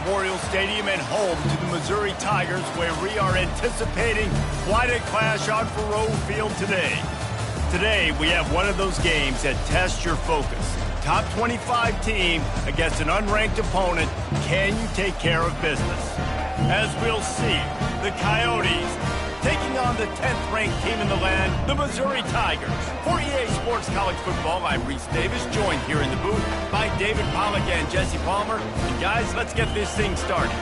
Memorial Stadium and home to the Missouri Tigers, where we are anticipating quite a clash on Faroe Field today. Today, we have one of those games that tests your focus. Top 25 team against an unranked opponent. Can you take care of business? As we'll see, the Coyotes taking on the 10th-ranked team in the land, the Missouri Tigers. For EA Sports College Football, I'm Reese Davis, joined here in the booth by David Pollack and Jesse Palmer. And guys, let's get this thing started.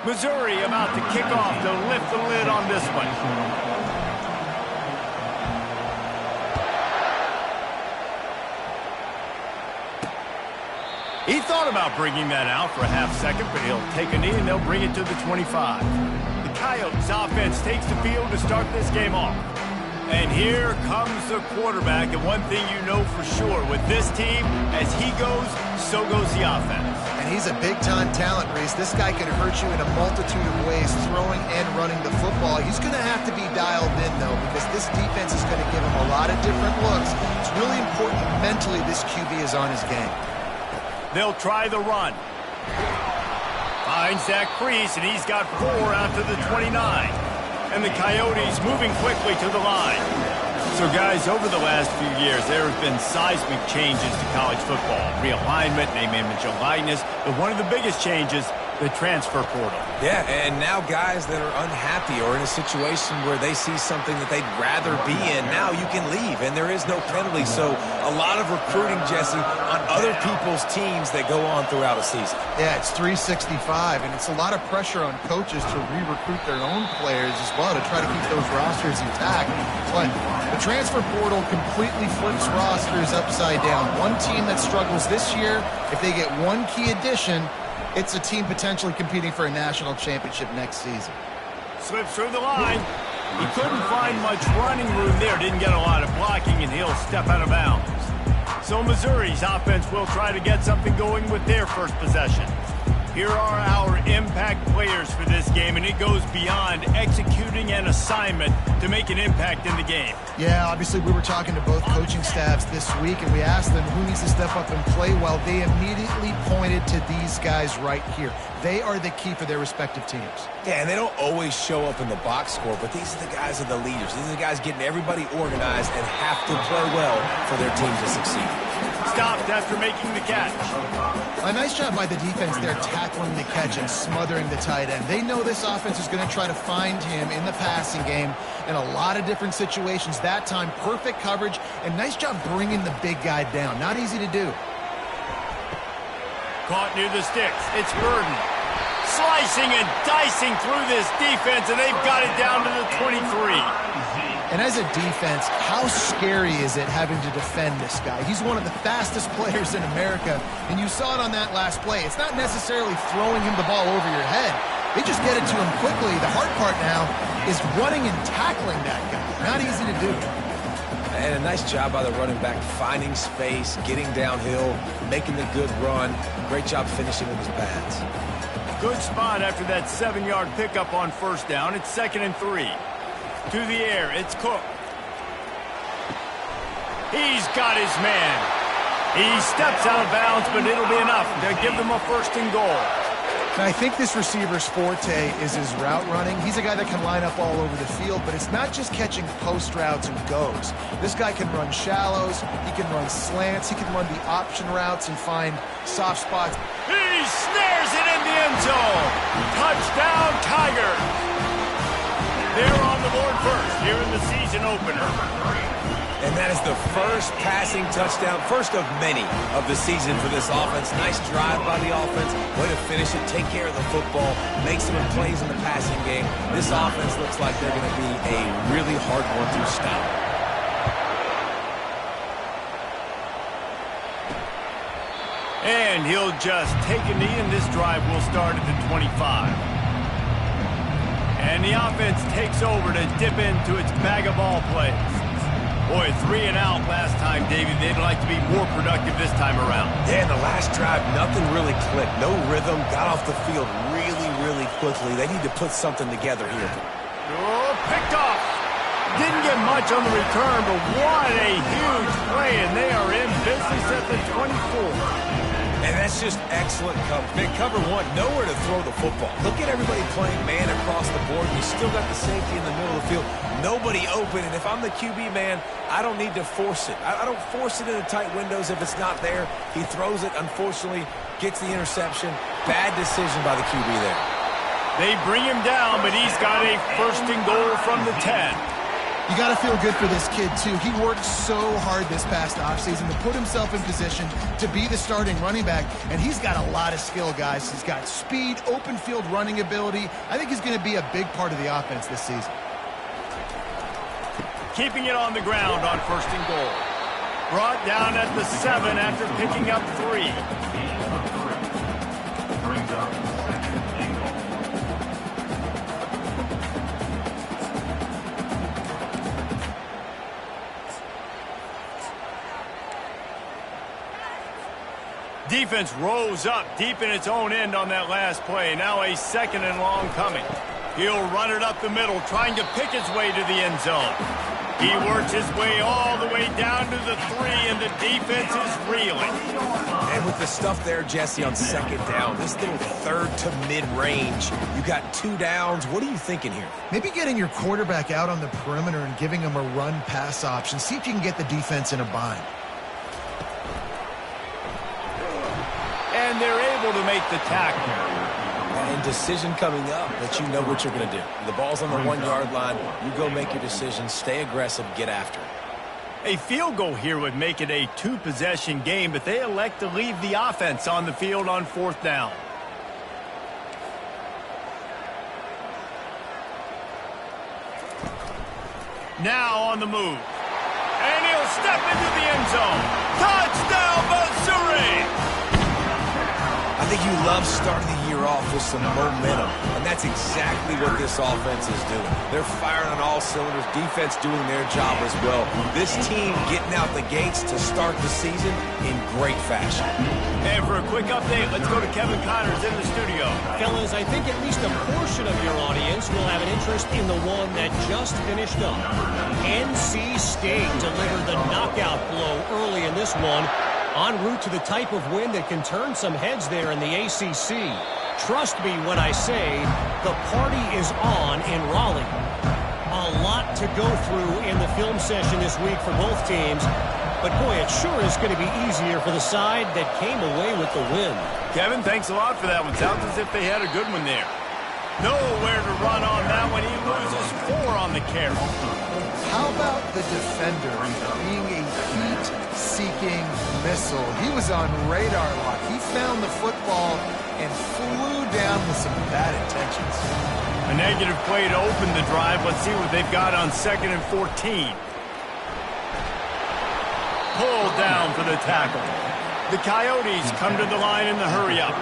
Missouri about to kick off to lift the lid on this one. He thought about bringing that out for a half second, but he'll take a knee and they'll bring it to the 25. The Coyotes offense takes the field to start this game off. And here comes the quarterback, and one thing you know for sure, with this team, as he goes, so goes the offense. And he's a big-time talent, Reese. This guy can hurt you in a multitude of ways, throwing and running the football. He's going to have to be dialed in, though, because this defense is going to give him a lot of different looks. It's really important mentally this QB is on his game. They'll try the run. Finds that crease, and he's got 4 out to the 29. And the Coyotes moving quickly to the line. So, guys, over the last few years, there have been seismic changes to college football. Realignment, name, image, and likeness. But one of the biggest changes, the transfer portal. Yeah, and now guys that are unhappy or in a situation where they see something that they'd rather be in, now you can leave, and there is no penalty. So a lot of recruiting, Jesse, on other people's teams that go on throughout a season. Yeah, it's 365, and it's a lot of pressure on coaches to re-recruit their own players as well to try to keep those rosters intact. But the transfer portal completely flips rosters upside down. One team that struggles this year, if they get one key addition, it's a team potentially competing for a national championship next season. Slips through the line. He couldn't find much running room there. Didn't get a lot of blocking, and he'll step out of bounds. So Missouri's offense will try to get something going with their first possession. Here are our impact players for this game, and it goes beyond executing an assignment to make an impact in the game. Yeah, obviously we were talking to both coaching staffs this week, and we asked them who needs to step up and play well. They immediately pointed to these guys right here. They are the key for their respective teams. Yeah, and they don't always show up in the box score, but these are the guys that are the leaders. These are the guys getting everybody organized and have to play well for their team to succeed. Stopped after making the catch. A nice job by the defense there tackling the catch and smothering the tight end. They know this offense is going to try to find him in the passing game in a lot of different situations. That time, perfect coverage, and nice job bringing the big guy down. Not easy to do. Caught near the sticks. It's Burden. Slicing and dicing through this defense, and they've got it down to the 23. And as a defense, how scary is it having to defend this guy? He's one of the fastest players in America, and you saw it on that last play. It's not necessarily throwing him the ball over your head. They just get it to him quickly. The hard part now is running and tackling that guy. Not easy to do. And a nice job by the running back, finding space, getting downhill, making the good run. Great job finishing with his pads. Good spot after that 7-yard pickup on first down. It's 2nd and 3. To the air, it's Cook. He's got his man. He steps out of bounds, but it'll be enough to give them a 1st and goal. Now, I think this receiver's forte is his route running. He's a guy that can line up all over the field, but it's not just catching post routes and goes. This guy can run shallows, he can run slants, he can run the option routes and find soft spots. He snares it in the end zone. Touchdown, Tigers. They're on the board first here in the season opener. And that is the first passing touchdown, first of many of the season for this offense. Nice drive by the offense. Way to finish it, take care of the football, make some plays in the passing game. This offense looks like they're going to be a really hard one to stop. And he'll just take a knee, and this drive will start at the 25. And the offense takes over to dip into its bag of ball plays. Boy, 3 and out last time, David. They'd like to be more productive this time around. Yeah, in the last drive, nothing really clicked. No rhythm, got off the field really quickly. They need to put something together here. Oh, picked off. Didn't get much on the return, but what a huge play, and they are in business at the 24. And that's just excellent cover. Big cover one, nowhere to throw the football. Look at everybody playing man across the board. You still got the safety in the middle of the field. Nobody open, and if I'm the QB man, I don't need to force it. I don't force it into tight windows if it's not there. He throws it, unfortunately, gets the interception. Bad decision by the QB there. They bring him down, but he's got a first and goal from the 10. You got to feel good for this kid, too. He worked so hard this past offseason to put himself in position to be the starting running back, and he's got a lot of skill, guys. He's got speed, open field running ability. I think he's going to be a big part of the offense this season. Keeping it on the ground on first and goal. Brought down at the 7 after picking up 3. Brings up second and goal. Defense rose up deep in its own end on that last play. Now a second and long coming. He'll run it up the middle, trying to pick his way to the end zone. He works his way all the way down to the 3, and the defense is reeling. And with the stuff there, Jesse, on second down, this little third to mid-range, you got 2 downs. What are you thinking here? Maybe getting your quarterback out on the perimeter and giving him a run-pass option. See if you can get the defense in a bind. And they're able to make the tackle. And decision coming up that you know what you're going to do. The ball's on the 1-yard line. You go make your decision. Stay aggressive. Get after it. A field goal here would make it a 2-possession game, but they elect to leave the offense on the field on 4th down. Now on the move. And he'll step into the end zone. Touchdown, Missouri! I think you love starting the year off with some momentum, and that's exactly what this offense is doing. They're firing on all cylinders, defense doing their job as well. This team getting out the gates to start the season in great fashion. And for a quick update, let's go to Kevin Connors in the studio. Fellas, I think at least a portion of your audience will have an interest in the one that just finished up. NC State delivered the knockout blow early in this one, en route to the type of win that can turn some heads there in the ACC. Trust me when I say the party is on in Raleigh. A lot to go through in the film session this week for both teams, but boy, it sure is going to be easier for the side that came away with the win. Kevin, thanks a lot for that one. Sounds as if they had a good one there. Nowhere to run on that one. He loses 4 on the carry. How about the defender being a heat-seeking missile? He was on radar lock. He found the football and flew down with some bad intentions. A negative play to open the drive. Let's see what they've got on 2nd and 14. Pulled down for the tackle. The Coyotes come to the line in the hurry-up.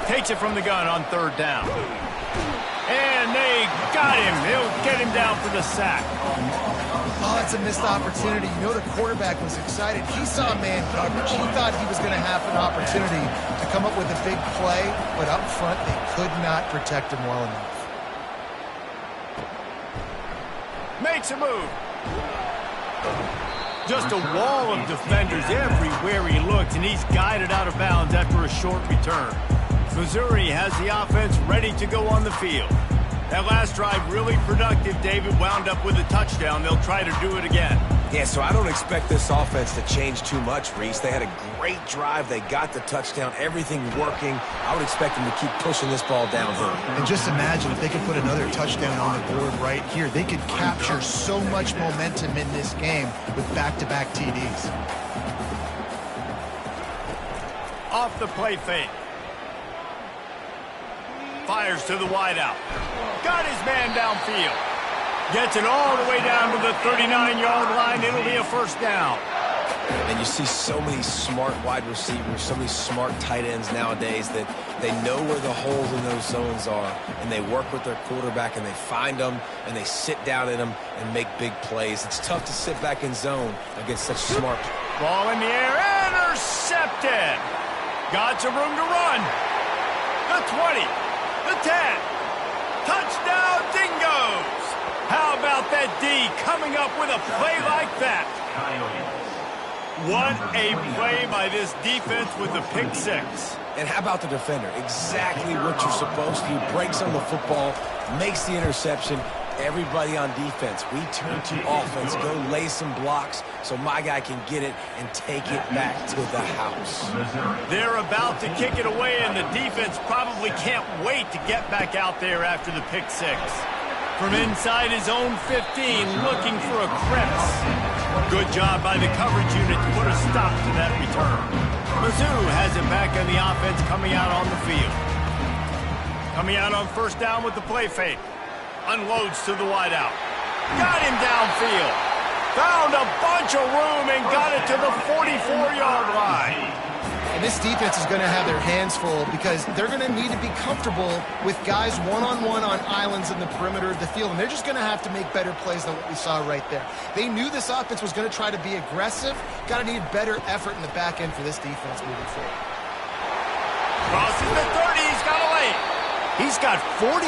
Takes it from the gun on 3rd down. And they got him. They'll get him down for the sack. Oh, that's a missed opportunity. You know the quarterback was excited. He saw man coverage. He thought he was going to have an opportunity to come up with a big play, but up front they could not protect him well enough. Makes a move. Just a wall of defenders everywhere he looks, and he's guided out of bounds after a short return. Missouri has the offense ready to go on the field. That last drive really productive. David wound up with a touchdown. They'll try to do it again. Yeah, so I don't expect this offense to change too much, Reese. They had a great drive. They got the touchdown. Everything working. I would expect them to keep pushing this ball downhill. And just imagine if they could put another touchdown on the board right here. They could capture so much momentum in this game with back-to-back TDs. Off the play fake. Fires to the wideout. Got his man downfield. Gets it all the way down to the 39-yard line. It'll be a 1st down. And you see so many smart wide receivers, so many smart tight ends nowadays that they know where the holes in those zones are, and they work with their quarterback, and they find them, and they sit down in them and make big plays. It's tough to sit back in zone against such smart. Ball in the air, intercepted. Got some room to run. The 20, the 10. Touchdown, Dingoes. How about that D coming up with a play like that? What a play by this defense with the pick six. And how about the defender? Exactly what you're supposed to do. Breaks on the football, makes the interception. Everybody on defense, we turn to offense, go lay some blocks so my guy can get it and take it back to the house. They're about to kick it away, and the defense probably can't wait to get back out there after the pick six. From inside his own 15, looking for a crevice. Good job by the coverage unit to put a stop to that return. Mizzou has it back on the offense coming out on the field. Coming out on first down with the play fake. Unloads to the wideout. Got him downfield. Found a bunch of room and got it to the 44-yard line. And this defense is going to have their hands full because they're going to need to be comfortable with guys one-on-one on islands in the perimeter of the field. And they're just going to have to make better plays than what we saw right there. They knew this offense was going to try to be aggressive. Got to need better effort in the back end for this defense moving forward. Crosses the 30. He's got a lane. He's got 42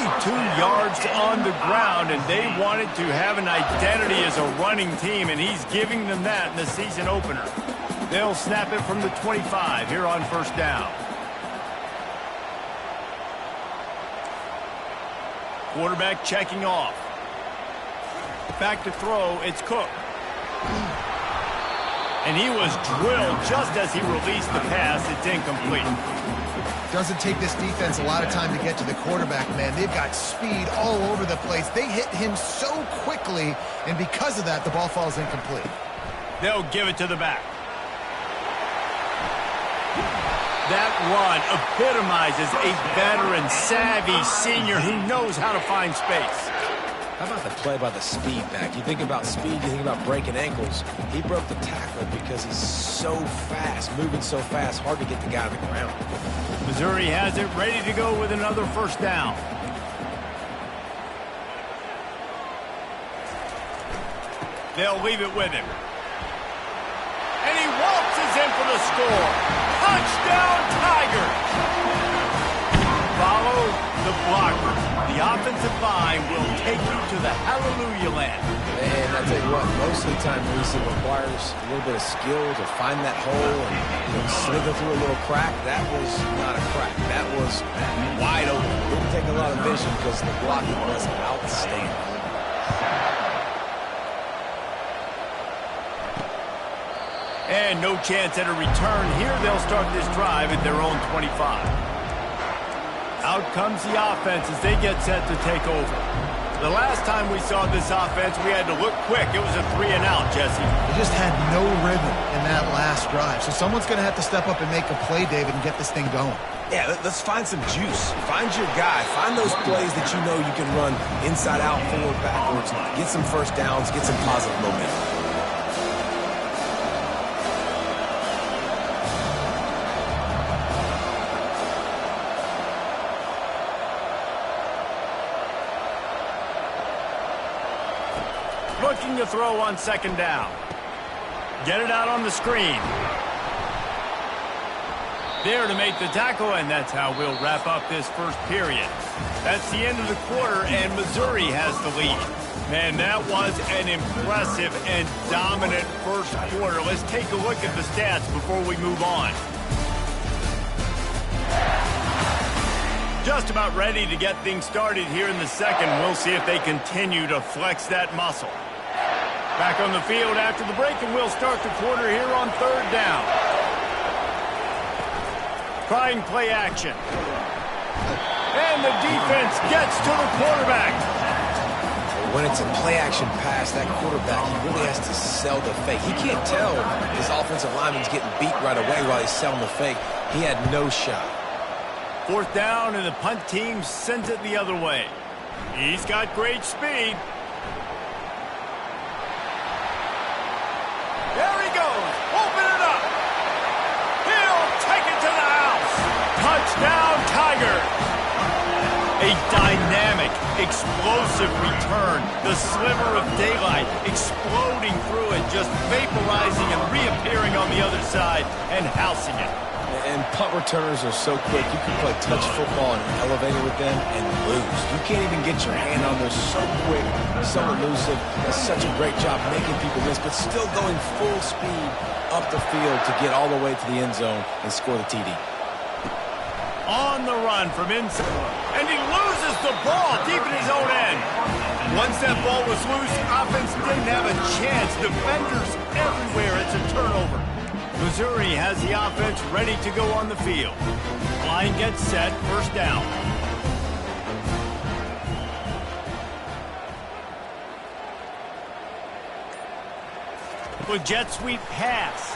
yards on the ground, and they wanted to have an identity as a running team, and he's giving them that in the season opener. They'll snap it from the 25 here on first down. Quarterback checking off. Back to throw, it's Cook. And he was drilled just as he released the pass. It's incomplete. Doesn't take this defense a lot of time to get to the quarterback, man. They've got speed all over the place. They hit him so quickly, and because of that, the ball falls incomplete. They'll give it to the back. That run epitomizes a veteran, savvy senior who knows how to find space. How about the play by the speed back? You think about speed, you think about breaking ankles. He broke the tackle because he's so fast, moving so fast, hard to get the guy on the ground. Missouri has it ready to go with another first down. They'll leave it with him. And he waltzes in for the score. Touchdown, Tigers! Follow the blocker. The offensive line will take you to the hallelujah land. And I tell you what, most of the time, Lisa, requires a little bit of skill to find that hole and slither through a little crack. That was not a crack. That was wide open. It didn't take a lot of vision because the blocking was outstanding. And no chance at a return here. They'll start this drive at their own 25. Out comes the offense as they get set to take over. The last time we saw this offense, we had to look quick. It was a 3-and-out, Jesse. They just had no rhythm in that last drive. So someone's going to have to step up and make a play, David, and get this thing going. Yeah, let's find some juice. Find your guy. Find those plays that you know you can run inside out, forward, backwards. Get some first downs. Get some positive momentum. Looking to throw on second down. Get it out on the screen. There to make the tackle, and that's how we'll wrap up this first period. That's the end of the quarter, and Missouri has the lead. Man, that was an impressive and dominant first quarter. Let's take a look at the stats before we move on. Just about ready to get things started here in the second. We'll see if they continue to flex that muscle. Back on the field after the break, and we'll start the quarter here on third down. Trying play action. And the defense gets to the quarterback. When it's a play-action pass, that quarterback, he really has to sell the fake. He can't tell his offensive lineman's getting beat right away while he's selling the fake. He had no shot. Fourth down, and the punt team sends it the other way. He's got great speed. There he goes. Open Explosive return. The sliver of daylight exploding through it, just vaporizing and reappearing on the other side and housing it. And punt returners are so quick. You can play touch football in an elevator with them and lose. You can't even get your hand on them. So quick, so elusive. Does such a great job making people miss, but still going full speed up the field to get all the way to the end zone and score the TD. On the run from inside, and he loses the ball deep in his own end. Once that ball was loose, offense didn't have a chance. Defenders everywhere. It's a turnover. Missouri has the offense ready to go on the field. Line gets set, first down. With jet sweep pass.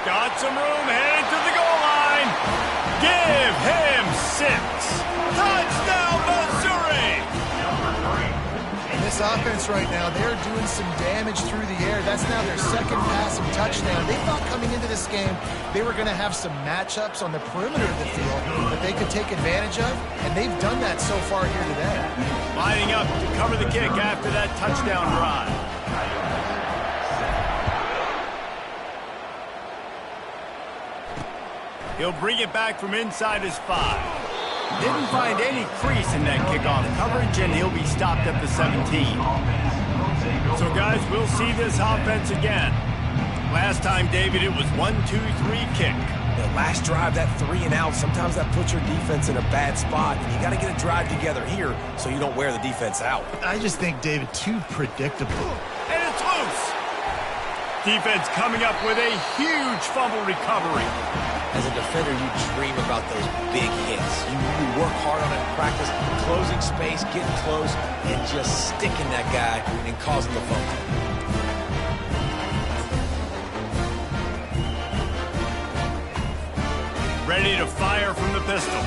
Got some room, headed to the goal line. Give him 6. Touchdown, Missouri! This offense right now, they're doing some damage through the air. That's now their second passing touchdown. They thought coming into this game they were going to have some matchups on the perimeter of the field that they could take advantage of, and they've done that so far here today. Lining up to cover the kick after that touchdown drive. He'll bring it back from inside his 5. Didn't find any crease in that kickoff coverage, and he'll be stopped at the 17. So, guys, we'll see this offense again. Last time, David, it was 1-2-3 kick. The last drive, that 3 and out, sometimes that puts your defense in a bad spot, and you got to get a drive together here so you don't wear the defense out. I just think, David, too predictable. And it's loose. Defense coming up with a huge fumble recovery. As a defender, you dream about those big hits. You work hard on it in practice, closing space, getting close, and just sticking that guy and causing the fumble. Ready to fire from the pistol.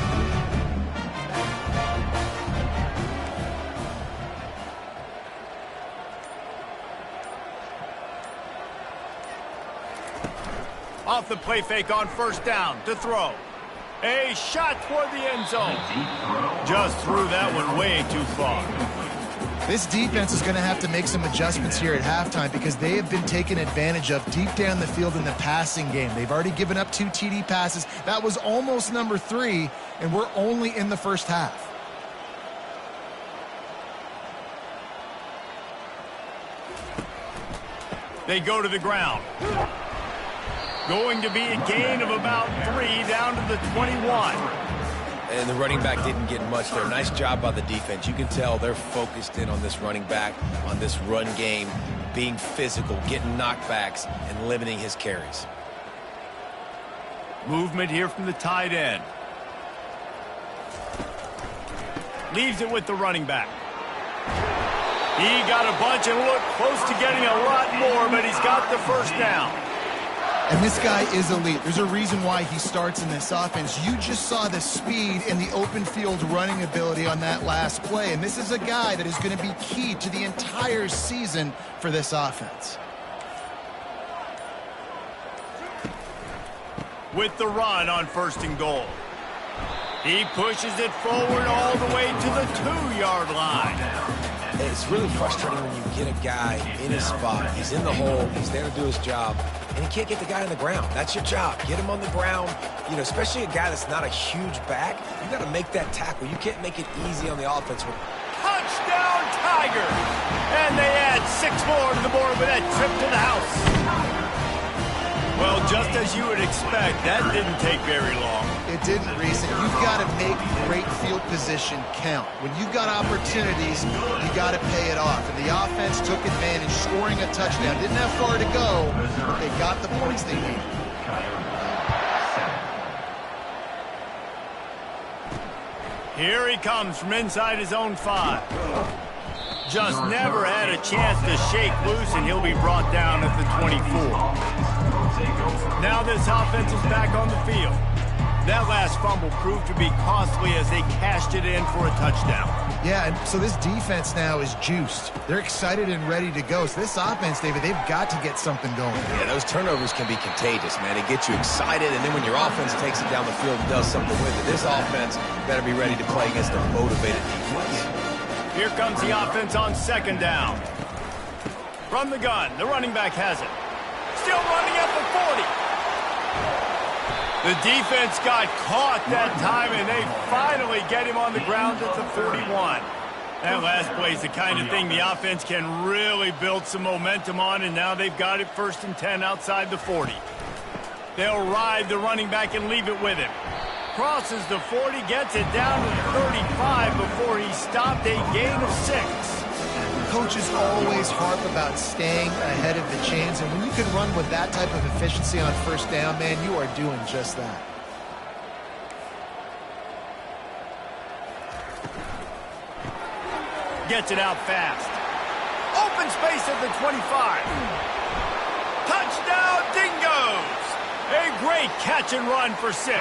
Off the play fake on first down to throw. A shot toward the end zone. Just threw that one way too far. This defense is going to have to make some adjustments here at halftime because they have been taken advantage of deep down the field in the passing game. They've already given up 2 TD passes. That was almost number 3, and we're only in the first half. They go to the ground. Going to be a gain of about 3 down to the 21. And the running back didn't get much there. Nice job by the defense. You can tell they're focused in on this running back, on this run game, being physical, getting knockbacks, and limiting his carries. Movement here from the tight end. Leaves it with the running back. He got a bunch and looked close to getting a lot more, but he's got the first down. And this guy is elite. There's a reason why he starts in this offense. You just saw the speed and the open field running ability on that last play. And this is a guy that is going to be key to the entire season for this offense. With the run on first and goal. He pushes it forward all the way to the 2-yard line. It's really frustrating when you get a guy in his spot. He's in the hole. He's there to do his job. And he can't get the guy on the ground. That's your job. Get him on the ground. You know, especially a guy that's not a huge back. You got to make that tackle. You can't make it easy on the offense. Touchdown, Tigers! And they add 6 more to the board with that trip to the house. Well, just as you would expect, that didn't take very long. It didn't, Reese. And you've got to make great field position count. When you've got opportunities, you got to pay it off. And the offense took advantage, scoring a touchdown. Didn't have far to go, but they got the points they needed. Here he comes from inside his own 5. Just never had a chance to shake loose, and he'll be brought down at the 24. Now this offense is back on the field. That last fumble proved to be costly as they cashed it in for a touchdown. Yeah, and so this defense now is juiced. They're excited and ready to go. So this offense, David, they've got to get something going. Yeah, those turnovers can be contagious, man. It gets you excited, and then when your offense takes it down the field and does something with it, this offense better be ready to play against a motivated defense. Here comes the offense on second down. From the gun, the running back has it. Still running at the 40. The defense got caught that time, and they finally get him on the ground at the 41. That last play is the kind of thing the offense can really build some momentum on, and now they've got it 1st and 10 outside the 40. They'll ride the running back and leave it with him. Crosses the 40, gets it down to the 35 before he stopped, a gain of 6. Coaches always harp about staying ahead of the chains, and when you can run with that type of efficiency on 1st down, man, you are doing just that. Gets it out fast. Open space at the 25. Touchdown, Dingoes! A great catch and run for 6.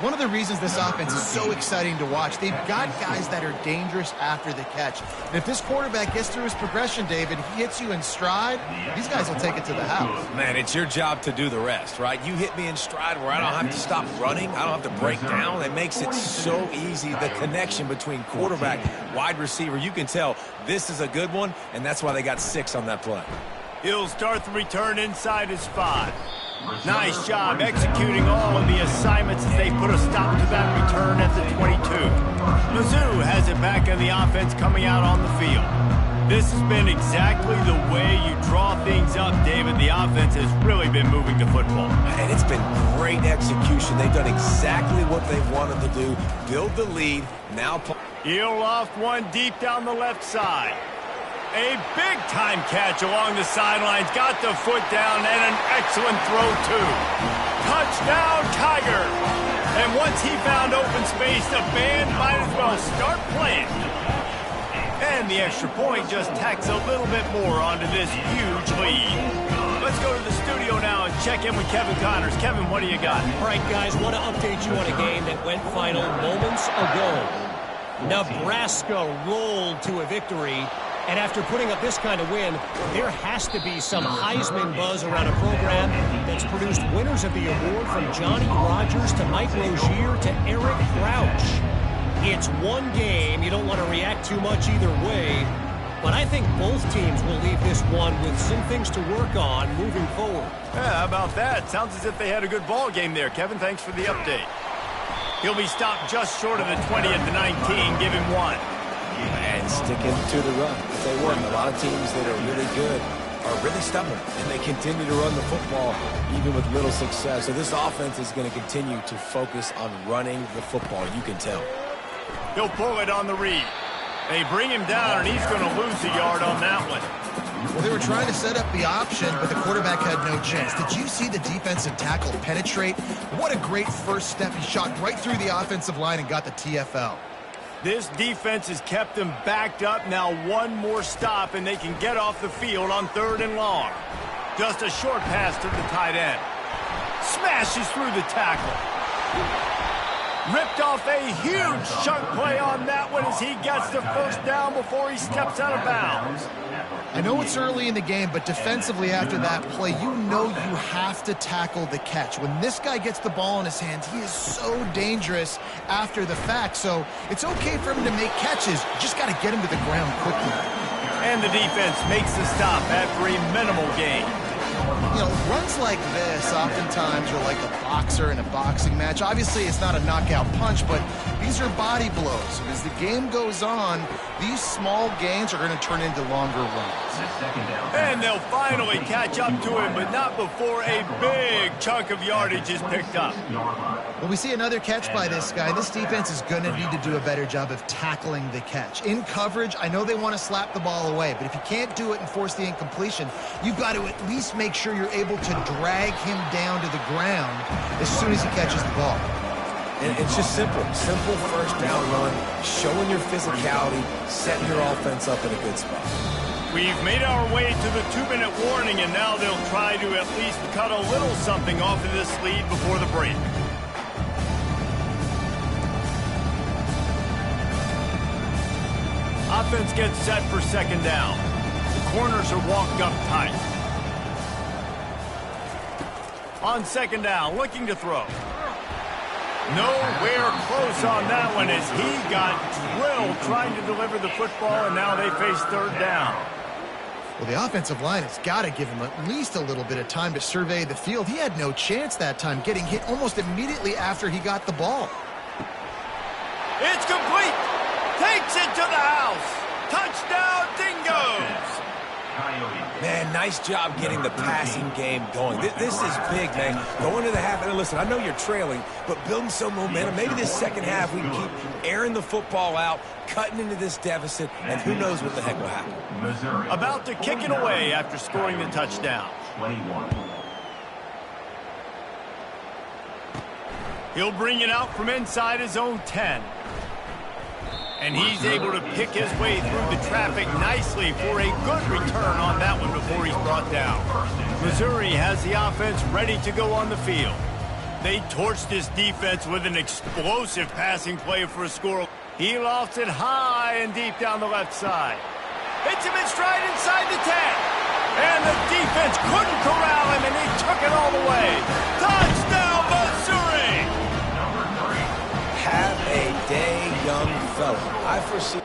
One of the reasons this offense is so exciting to watch, they've got guys that are dangerous after the catch. And if this quarterback gets through his progression, David, he hits you in stride, these guys will take it to the house. Man, it's your job to do the rest, right? You hit me in stride where I don't have to stop running. I don't have to break down. It makes it so easy, the connection between quarterback, wide receiver. You can tell this is a good one, and that's why they got 6 on that play. He'll start the return inside his 5. Nice job executing all of the assignments as they put a stop to that return at the 22. Mizzou has it back in the offense coming out on the field. This has been exactly the way you draw things up, David. The offense has really been moving the football. And it's been great execution. They've done exactly what they've wanted to do. Build the lead. Now he'll loft one deep down the left side. A big-time catch along the sidelines. Got the foot down and an excellent throw, too. Touchdown, Tiger. And once he found open space, the band might as well start playing. And the extra point just tacks a little bit more onto this huge lead. Let's go to the studio now and check in with Kevin Connors. Kevin, what do you got? All right, guys, want to update you on a game that went final moments ago. Nebraska rolled to a victory. And after putting up this kind of win, there has to be some Heisman buzz around a program that's produced winners of the award from Johnny Rodgers to Mike Rozier to Eric Crouch. It's one game. You don't want to react too much either way. But I think both teams will leave this one with some things to work on moving forward. Yeah, how about that? Sounds as if they had a good ball game there. Kevin, thanks for the update. He'll be stopped just short of the 20 at the 19. Give him 1. And sticking to the run. If they work, a lot of teams that are really good are really stubborn, and they continue to run the football even with little success. So this offense is going to continue to focus on running the football. You can tell. He'll pull it on the read. They bring him down, and he's going to lose a yard on that one. Well, they were trying to set up the option, but the quarterback had no chance. Did you see the defensive tackle penetrate? What a great first step. He shot right through the offensive line and got the TFL. This defense has kept them backed up. Now one more stop, and they can get off the field on 3rd and long. Just a short pass to the tight end. Smashes through the tackle. Ripped off a huge chunk play on that one as he gets the 1st down before he steps out of bounds. I know it's early in the game, but defensively after that play, you know you have to tackle the catch. When this guy gets the ball in his hands, he is so dangerous after the fact. So it's okay for him to make catches. You just got to get him to the ground quickly. And the defense makes the stop after a minimal gain. You know, runs like this oftentimes are like a boxer in a boxing match. Obviously, it's not a knockout punch, but these are body blows. And as the game goes on, these small gains are going to turn into longer runs. And they'll finally catch up to him, but not before a big chunk of yardage is picked up. Well, we see another catch by this guy. This defense is going to need to do a better job of tackling the catch. In coverage, I know they want to slap the ball away, but if you can't do it and force the incompletion, you've got to at least make sure you're able to drag him down to the ground as soon as he catches the ball. And it's just simple 1st down run, showing your physicality, setting your offense up in a good spot. We've made our way to the 2-minute warning, and now they'll try to at least cut a little something off of this lead before the break. Offense gets set for second down. The corners are walked up tight. On second down, looking to throw. Nowhere close on that one as he got drilled trying to deliver the football, and now they face third down. Well, the offensive line has got to give him at least a little bit of time to survey the field. He had no chance that time, getting hit almost immediately after he got the ball. It's complete. Takes it to the house. Touchdown, Dingoes. Man, nice job getting the passing game going. This is big, man. Going to the half, and listen, I know you're trailing, but building some momentum. Maybe this second half we can keep airing the football out, cutting into this deficit, and who knows what the heck will happen. About to kick it away after scoring the touchdown. 21. He'll bring it out from inside his own 10. And he's able to pick his way through the traffic nicely for a good return on that one before he's brought down. Missouri has the offense ready to go on the field. They torched this defense with an explosive passing play for a score. He lofts it high and deep down the left side. Hits him in stride inside the 10. And the defense couldn't corral him, and he took it all the way. Touchdown, Missouri! Have a day, young fella. I foresee.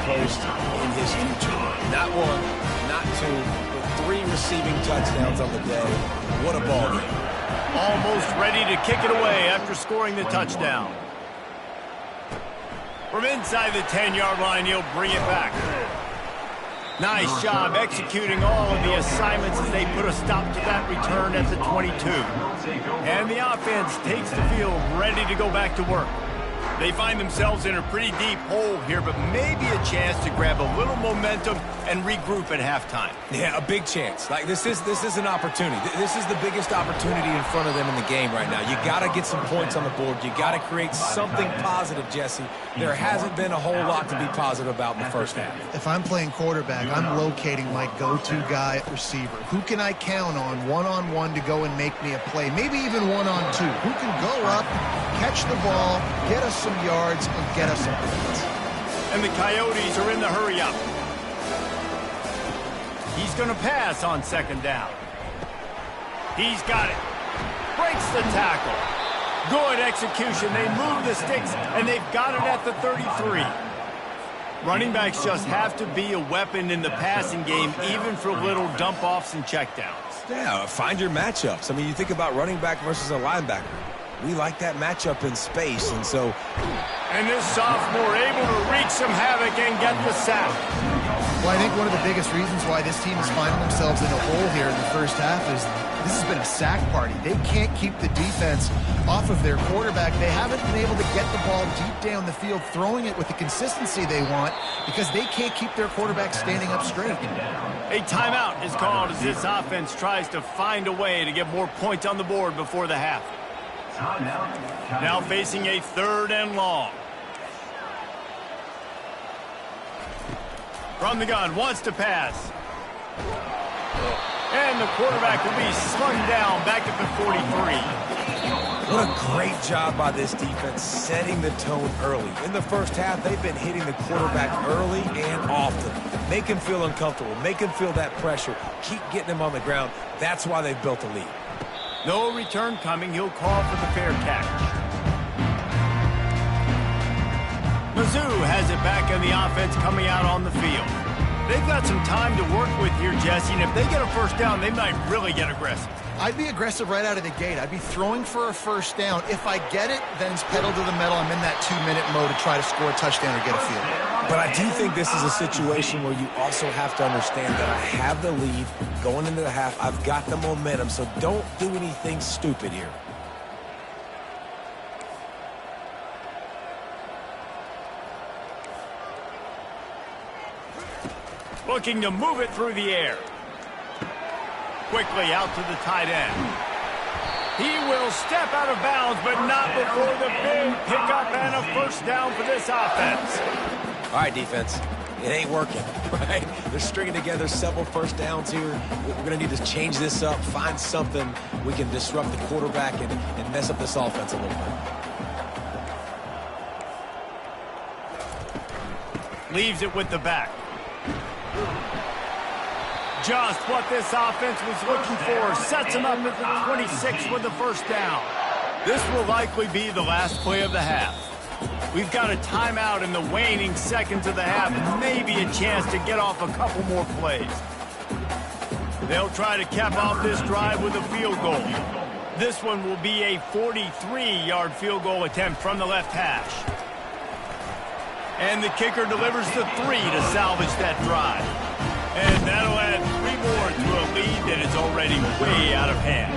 Post in his future. Not one, not two, but 3 receiving touchdowns on the day. What a ball game. Almost ready to kick it away after scoring the touchdown. From inside the 10-yard line, he'll bring it back. Nice job executing all of the assignments as they put a stop to that return at the 22. And the offense takes the field ready to go back to work. They find themselves in a pretty deep hole here, but maybe a chance to grab a little momentum and regroup at halftime. Yeah, a big chance. Like this is an opportunity. This is the biggest opportunity in front of them in the game right now. You got to get some points on the board. You got to create something positive, Jesse. There hasn't been a whole lot to be positive about in the first half. If I'm playing quarterback, I'm locating my go-to guy at receiver. Who can I count on one-on-one to go and make me a play? Maybe even one-on-two. Who can go up, catch the ball, get us some yards, and get us some points. And the Coyotes are in the hurry-up. He's going to pass on second down. He's got it. Breaks the tackle. Good execution. They move the sticks, and they've got it at the 33. Running backs just have to be a weapon in the passing game, even for little dump-offs and checkdowns. Yeah, find your matchups. I mean, you think about running back versus a linebacker. We like that matchup in space, and so... And this sophomore able to wreak some havoc and get the sack. Well, I think one of the biggest reasons why this team is finding themselves in a hole here in the first half is this has been a sack party. They can't keep the defense off of their quarterback. They haven't been able to get the ball deep down the field, throwing it with the consistency they want because they can't keep their quarterback standing up straight. A timeout is called as this offense tries to find a way to get more points on the board before the half. Now facing a 3rd and long. From the gun, wants to pass. And the quarterback will be slung down back at the 43. What a great job by this defense setting the tone early. In the first half, they've been hitting the quarterback early and often. Make him feel uncomfortable. Make him feel that pressure. Keep getting him on the ground. That's why they've built a lead. No return coming. He'll call for the fair catch. Mizzou has it back in the offense coming out on the field. They've got some time to work with here, Jesse, and if they get a first down, they might really get aggressive. I'd be aggressive right out of the gate. I'd be throwing for a first down. If I get it, then it's pedal to the metal. I'm in that 2-minute mode to try to score a touchdown or get a field goal. But I do think this is a situation where you also have to understand that I have the lead going into the half. I've got the momentum, so don't do anything stupid here. Looking to move it through the air. Quickly out to the tight end. He will step out of bounds, but not before the big pickup and a first down for this offense. All right, defense. It ain't working, right? They're stringing together several first downs here. We're going to need to change this up, find something we can disrupt the quarterback and mess up this offense a little bit. Leaves it with the back. Just what this offense was looking for. Sets him up at the 26 with the first down. This will likely be the last play of the half. We've got a timeout in the waning seconds of the half. Maybe a chance to get off a couple more plays. They'll try to cap off this drive with a field goal. This one will be a 43-yard field goal attempt from the left hash. And the kicker delivers the 3 to salvage that drive. And that'll add 3 more to a lead that is already way out of hand.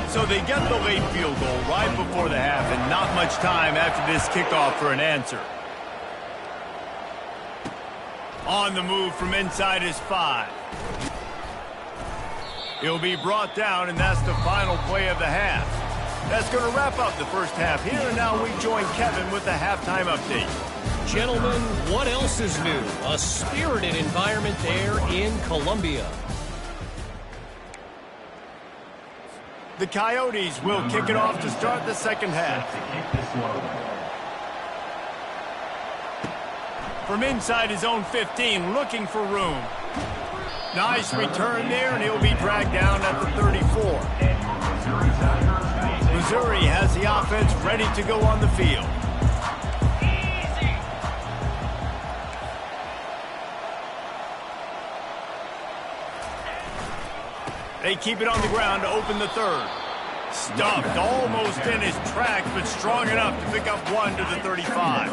So they get the late field goal right before the half and not much time after this kickoff for an answer. On the move from inside his 5. He'll be brought down, and that's the final play of the half. That's going to wrap up the first half here, and now we join Kevin with the halftime update. Gentlemen, what else is new? A spirited environment there in Columbia. The Coyotes will kick it off to start the second half. From inside his own 15, looking for room. Nice return there, and he'll be dragged down at the 34. Missouri has the offense ready to go on the field. They keep it on the ground to open the third. Stuffed almost in his tracks, but strong enough to pick up 1 to the 35.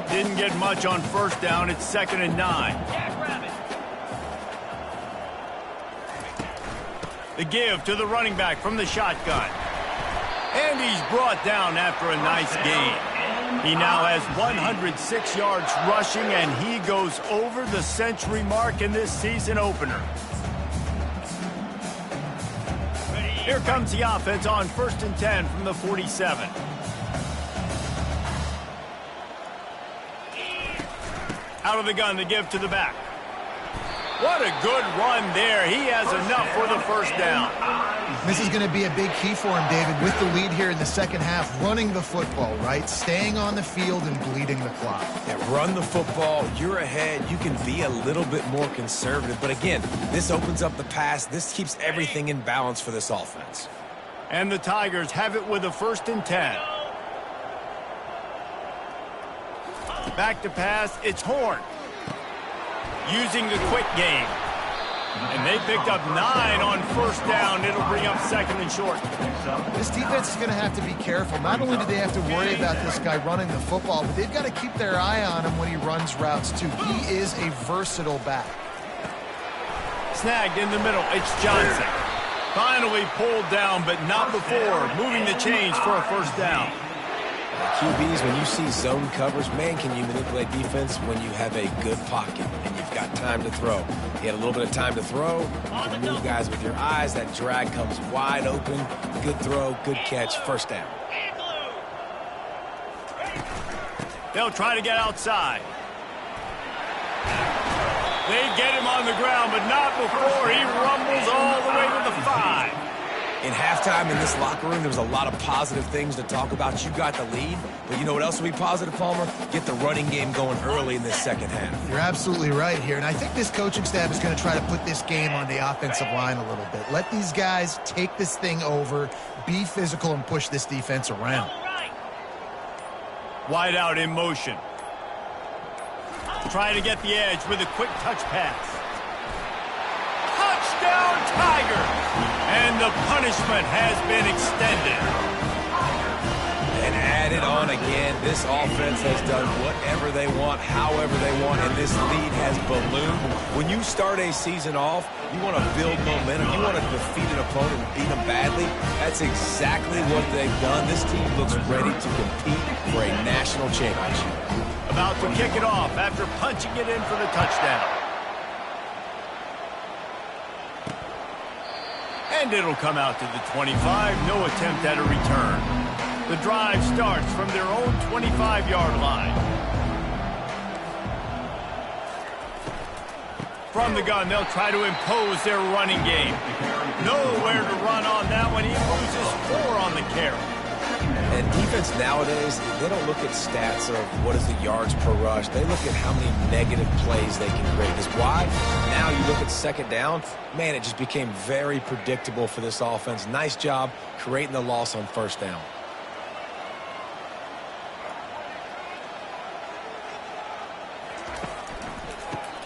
Didn't get much on first down. It's 2nd and 9. The give to the running back from the shotgun. And he's brought down after a nice gain. He now has 106 yards rushing, and he goes over the century mark in this season opener. Here comes the offense on 1st and 10 from the 47. Out of the gun, the give to the back. What a good run there. He has enough for the first down. This is going to be a big key for him, David, with the lead here in the second half. Running the football, right? Staying on the field and bleeding the clock. Yeah, run the football. You're ahead. You can be a little bit more conservative. But again, this opens up the pass. This keeps everything in balance for this offense. And the Tigers have it with a 1st and 10. Back to pass. It's Horn. Using the quick game. And they picked up 9 on first down. It'll bring up 2nd and short. This defense is going to have to be careful. Not only do they have to worry about this guy running the football, but they've got to keep their eye on him when he runs routes, too. He is a versatile back. Snagged in the middle. It's Johnson. Finally pulled down, but not before. Moving the chains for a first down. QBs, when you see zone coverage, man, can you manipulate defense when you have a good pocket and you've got time to throw. You had a little bit of time to throw. You can move guys with your eyes. That drag comes wide open. Good throw, good catch, first down. They'll try to get outside. They get him on the ground, but not before he rumbles all the way to the 5. In halftime in this locker room, there was a lot of positive things to talk about. You got the lead, but you know what else will be positive, Palmer? Get the running game going early in this second half. You're absolutely right here, and I think this coaching staff is going to try to put this game on the offensive line a little bit. Let these guys take this thing over, be physical, and push this defense around. Wide out in motion. Trying to get the edge with a quick touch pass. Touchdown, Tigers! And the punishment has been extended. And added on again, this offense has done whatever they want, however they want, and this lead has ballooned. When you start a season off, you want to build momentum. You want to defeat an opponent and beat them badly. That's exactly what they've done. This team looks ready to compete for a national championship. About to kick it off after punching it in for the touchdown. And it'll come out to the 25. No attempt at a return. The drive starts from their own 25-yard line. From the gun, they'll try to impose their running game. Nowhere to run on that one. He loses 4 on the carry. And defense nowadays, they don't look at stats of what is the yards per rush. They look at how many negative plays they can create. Because why? Now you look at second down, man, it just became very predictable for this offense. Nice job creating the loss on first down.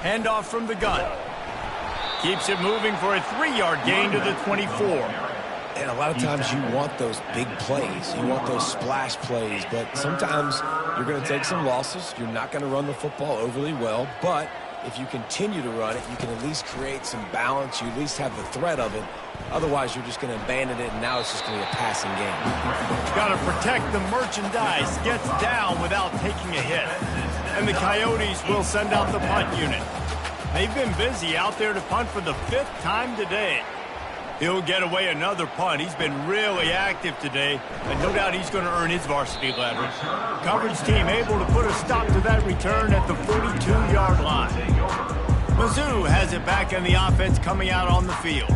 Handoff from the gun. Keeps it moving for a 3-yard gain to the 24. And a lot of times you want those big plays. You want those splash plays. But sometimes you're going to take some losses. You're not going to run the football overly well. But if you continue to run it, you can at least create some balance. You at least have the threat of it. Otherwise, you're just going to abandon it, and now it's just going to be a passing game. Got to protect the merchandise. Gets down without taking a hit. And the Coyotes will send out the punt unit. They've been busy out there to punt for the 5th time today. He'll get away another punt. He's been really active today, and no doubt he's going to earn his varsity letter. Coverage team able to put a stop to that return at the 42-yard line. Mizzou has it back in the offense coming out on the field.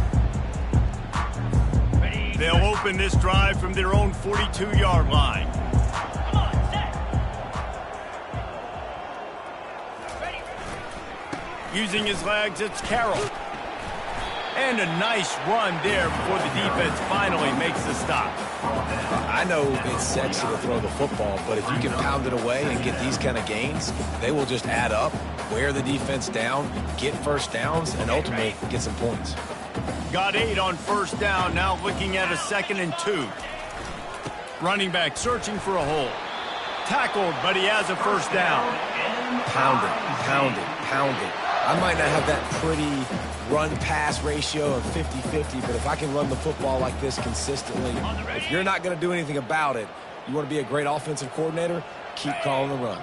They'll open this drive from their own 42-yard line. Using his legs, it's Carroll. And a nice run there before the defense finally makes the stop. I know it's sexy to throw the football, but if you can pound it away and get these kind of gains, they will just add up, wear the defense down, get first downs, and ultimately get some points. Got 8 on first down, now looking at a 2nd and 2. Running back searching for a hole. Tackled, but he has a first down. Pound it, pound it, pound it. I might not have that pretty run-pass ratio of 50-50, but if I can run the football like this consistently, if you're not going to do anything about it, you want to be a great offensive coordinator, keep calling the run.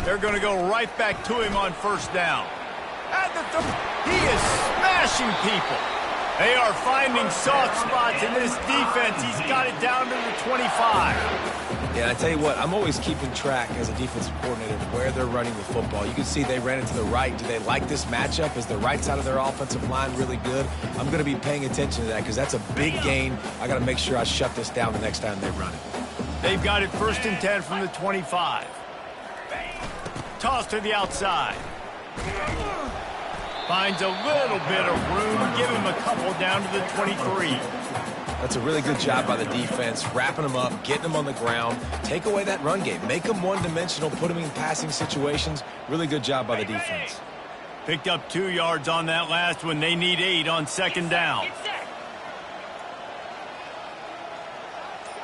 They're going to go right back to him on first down. He is smashing people. They are finding soft spots in this defense. He's got it down to the 25. Yeah, I tell you what, I'm always keeping track as a defensive coordinator of where they're running the football. You can see they ran it to the right. Do they like this matchup? Is the right side of their offensive line really good? I'm going to be paying attention to that because that's a big gain. I got to make sure I shut this down the next time they run it. They've got it 1st and 10 from the 25. Toss to the outside. Finds a little bit of room. Give him a couple down to the 23. That's a really good job by the defense, wrapping them up, getting them on the ground. Take away that run game. Make them one-dimensional, put them in passing situations. Really good job by the defense. Picked up 2 yards on that last one. They need 8 on 2nd down.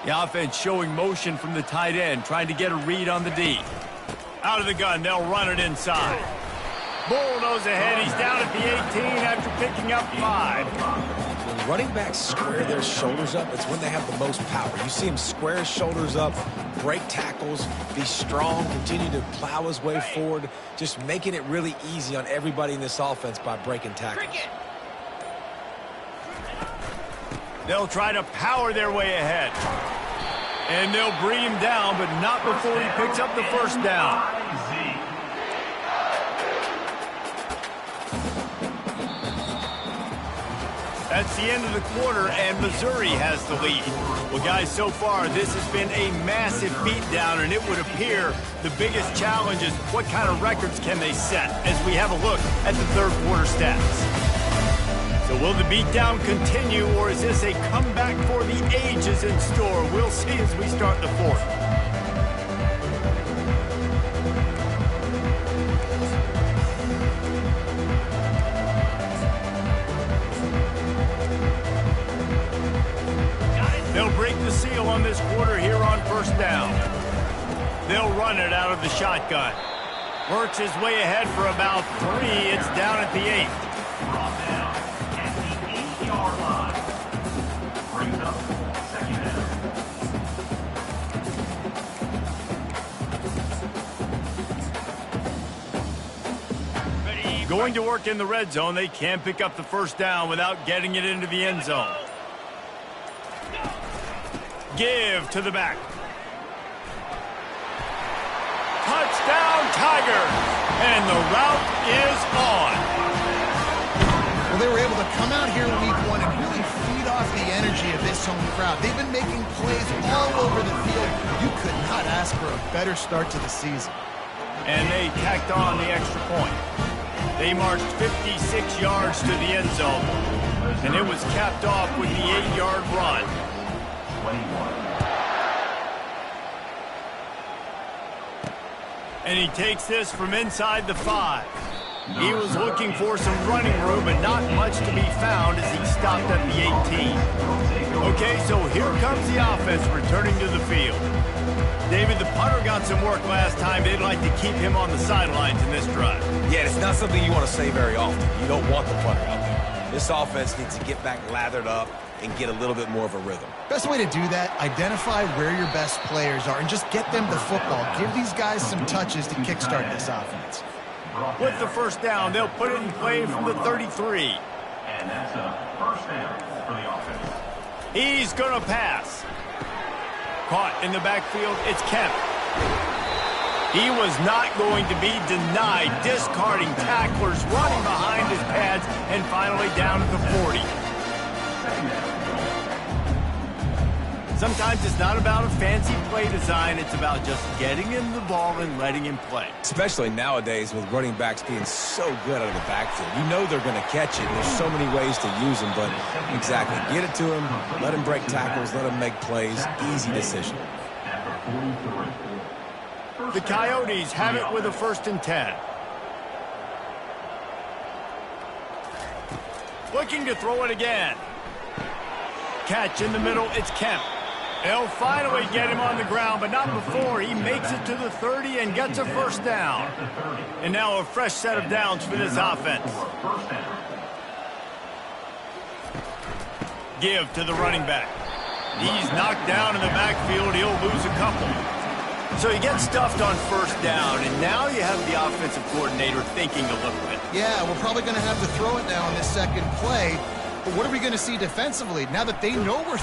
The offense showing motion from the tight end, trying to get a read on the D. Out of the gun, they'll run it inside. Bulldoze ahead. He's down at the 18 after picking up 5. When running backs square their shoulders up, it's when they have the most power. You see him square his shoulders up, break tackles, be strong, continue to plow his way forward, just making it really easy on everybody in this offense by breaking tackles. They'll try to power their way ahead. And they'll bring him down, but not before he picks up the first down. That's the end of the quarter, and Missouri has the lead. Well, guys, so far, this has been a massive beatdown, and it would appear the biggest challenge is what kind of records can they set as we have a look at the 3rd quarter stats. So will the beatdown continue, or is this a comeback for the ages in store? We'll see as we start the 4th. on this quarter here on first down. They'll run it out of the shotgun. Works his way ahead for about 3. It's down at the 8. Brought down at the 8-yard line. Brings up second down. Going to work in the red zone. They can't pick up the first down without getting it into the end zone. Give to the back. Touchdown, Tigers! And the route is on. Well, they were able to come out here in week 1 and really feed off the energy of this home crowd. They've been making plays all over the field. You could not ask for a better start to the season. And they tacked on the extra point. They marched 56 yards to the end zone. And it was capped off with the 8-yard run. 21. And he takes this from inside the 5. He was looking for some running room, but not much to be found as he stopped at the 18. Okay, so here comes the offense returning to the field. David, the punter got some work last time. They'd like to keep him on the sidelines in this drive. Yeah, it's not something you want to say very often. You don't want the punter out there. This offense needs to get back lathered up and get a little bit more of a rhythm. Best way to do that, identify where your best players are and just get them the football. Give these guys some touches to kickstart this offense. With the first down, they'll put it in play from the 33. And that's a first down for the offense. He's going to pass. Caught in the backfield, it's Kemp. He was not going to be denied, discarding tacklers, running behind his pads, and finally down at the 40. Sometimes it's not about a fancy play design. It's about just getting him the ball and letting him play. Especially nowadays with running backs being so good out of the backfield. You know they're going to catch it. There's so many ways to use them, but exactly. Get it to him, let him break tackles, let him make plays. Easy decision. The Coyotes have it with a 1st and 10. Looking to throw it again. Catch in the middle, it's Kemp. They'll finally get him on the ground, but not before he makes it to the 30 and gets a first down. And now a fresh set of downs for this offense. Give to the running back. He's knocked down in the backfield. He'll lose a couple. So he gets stuffed on first down, and now you have the offensive coordinator thinking a little bit. Yeah, we're probably going to have to throw it now in this second play. But what are we going to see defensively now that they know we're...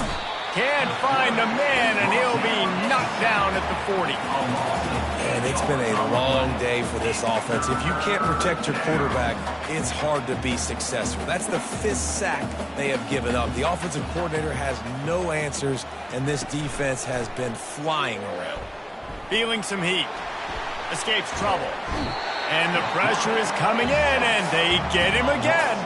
Can't find a man, and he'll be knocked down at the 40. And it's been a long day for this offense. If you can't protect your quarterback, it's hard to be successful. That's the 5th sack they have given up. The offensive coordinator has no answers, and this defense has been flying around. Feeling some heat. Escapes trouble. And the pressure is coming in, and they get him again.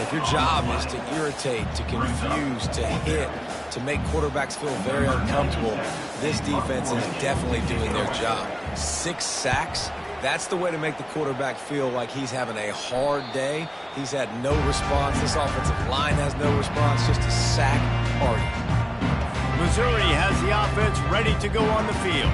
If your job is to irritate, to confuse, to hit, to make quarterbacks feel very uncomfortable, this defense is definitely doing their job. 6 sacks, that's the way to make the quarterback feel like he's having a hard day. He's had no response. This offensive line has no response, just a sack party. Missouri has the offense ready to go on the field.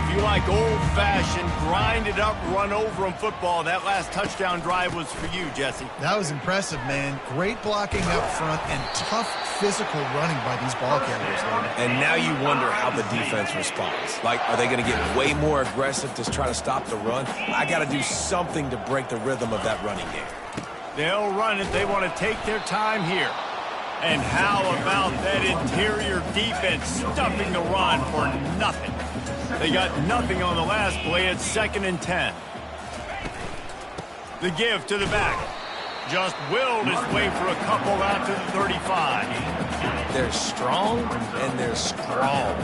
If you like old-fashioned, grinded-up, run-over-'em football, that last touchdown drive was for you, Jesse. That was impressive, man. Great blocking up front and tough physical running by these ball carriers. And now you wonder how the defense responds. Like, are they going to get way more aggressive to try to stop the run? I got to do something to break the rhythm of that running game. They'll run it. They want to take their time here. And how about that interior defense stuffing the run for nothing? They got nothing on the last play. It's 2nd and 10. The give to the back. Just willed his way for a couple out to the 35. They're strong and they're strong.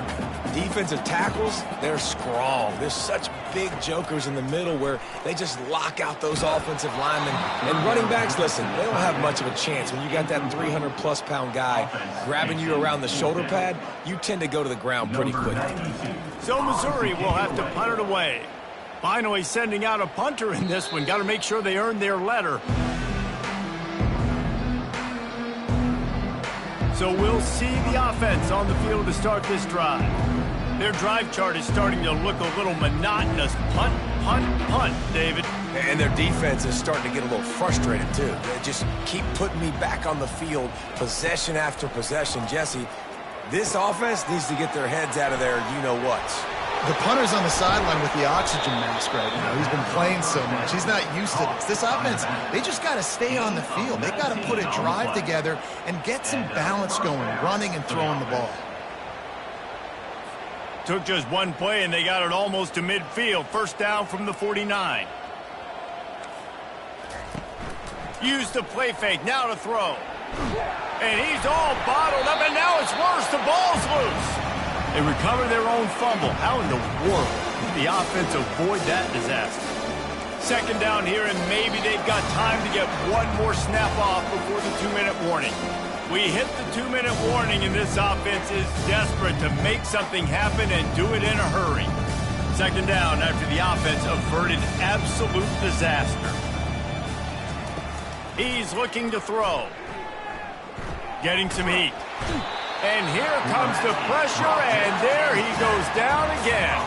Defensive tackles, they're strong. There's such big jokers in the middle where they just lock out those offensive linemen. And running backs, listen, they don't have much of a chance. When you got that 300-plus pound guy grabbing you around the shoulder pad, you tend to go to the ground pretty quickly. So Missouri will have to punt it away. Finally sending out a punter in this one. Got to make sure they earn their letter. So we'll see the offense on the field to start this drive. Their drive chart is starting to look a little monotonous. Punt, punt, punt, David. And their defense is starting to get a little frustrated, too. They just keep putting me back on the field, possession after possession. Jesse, this offense needs to get their heads out of there, you-know-whats. The punter's on the sideline with the oxygen mask right now. He's been playing so much. He's not used to this. This offense, they just got to stay on the field. They got to put a drive together and get some balance going, running and throwing the ball. Took just one play, and they got it almost to midfield. First down from the 49. Use the play fake. Now to throw. And he's all bottled up, and now it's worse. The ball's loose. They recover their own fumble. How in the world did the offense avoid that disaster? Second down here, and maybe they've got time to get one more snap off before the 2-minute warning. We hit the 2-minute warning, and this offense is desperate to make something happen and do it in a hurry. Second down after the offense averted absolute disaster. He's looking to throw. Getting some heat. And here comes the pressure, and there he goes down again.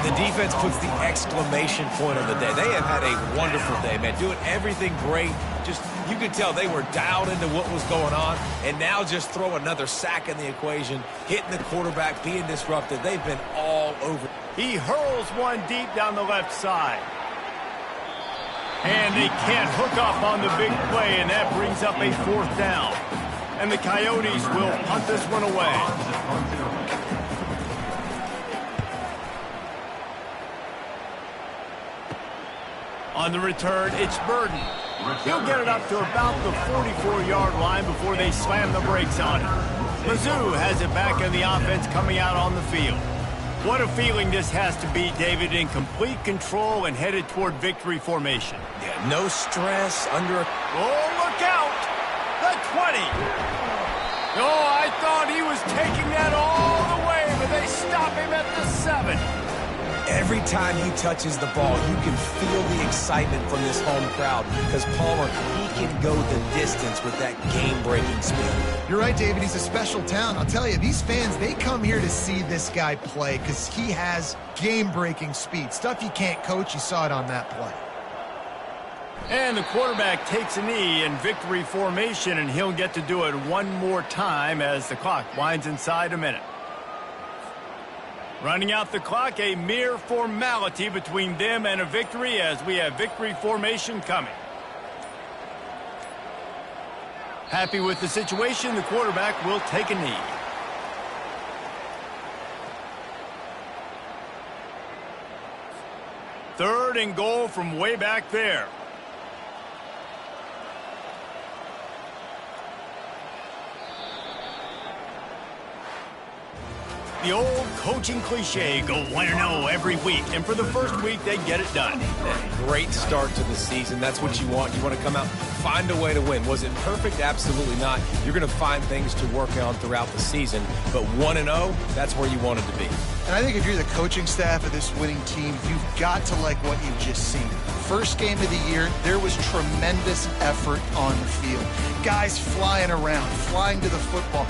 The defense puts the exclamation point on the day. They have had a wonderful day, man. Doing everything great. Just, you could tell they were dialed into what was going on. And now just throw another sack in the equation, hitting the quarterback, being disrupted. They've been all over. He hurls one deep down the left side. And they can't hook up on the big play, and that brings up a fourth down. And the Coyotes will punt this one away. On the return, it's Burden. He'll get it up to about the 44-yard line before they slam the brakes on it. Mizzou has it back in the offense coming out on the field. What a feeling this has to be, David, in complete control and headed toward victory formation. Yeah, no stress, under a... Oh, look out! The 20! Oh, I thought he was taking that all the way, but they stop him at the 7. Every time he touches the ball, you can feel the excitement from this home crowd because Palmer, he can go the distance with that game-breaking speed. You're right, David. He's a special talent. I'll tell you, these fans, they come here to see this guy play because he has game-breaking speed. Stuff you can't coach. You saw it on that play. And the quarterback takes a knee in victory formation, and he'll get to do it one more time as the clock winds inside a minute. Running out the clock, a mere formality between them and a victory as we have victory formation coming. Happy with the situation, the quarterback will take a knee. Third and goal from way back there. The old coaching cliche, go 1-0 every week. And for the first week, they get it done. Great start to the season. That's what you want. You want to come out, find a way to win. Was it perfect? Absolutely not. You're going to find things to work on throughout the season. But 1-0, that's where you wanted to be. And I think if you're the coaching staff of this winning team, you've got to like what you've just seen. First game of the year, there was tremendous effort on the field. Guys flying around, flying to the football,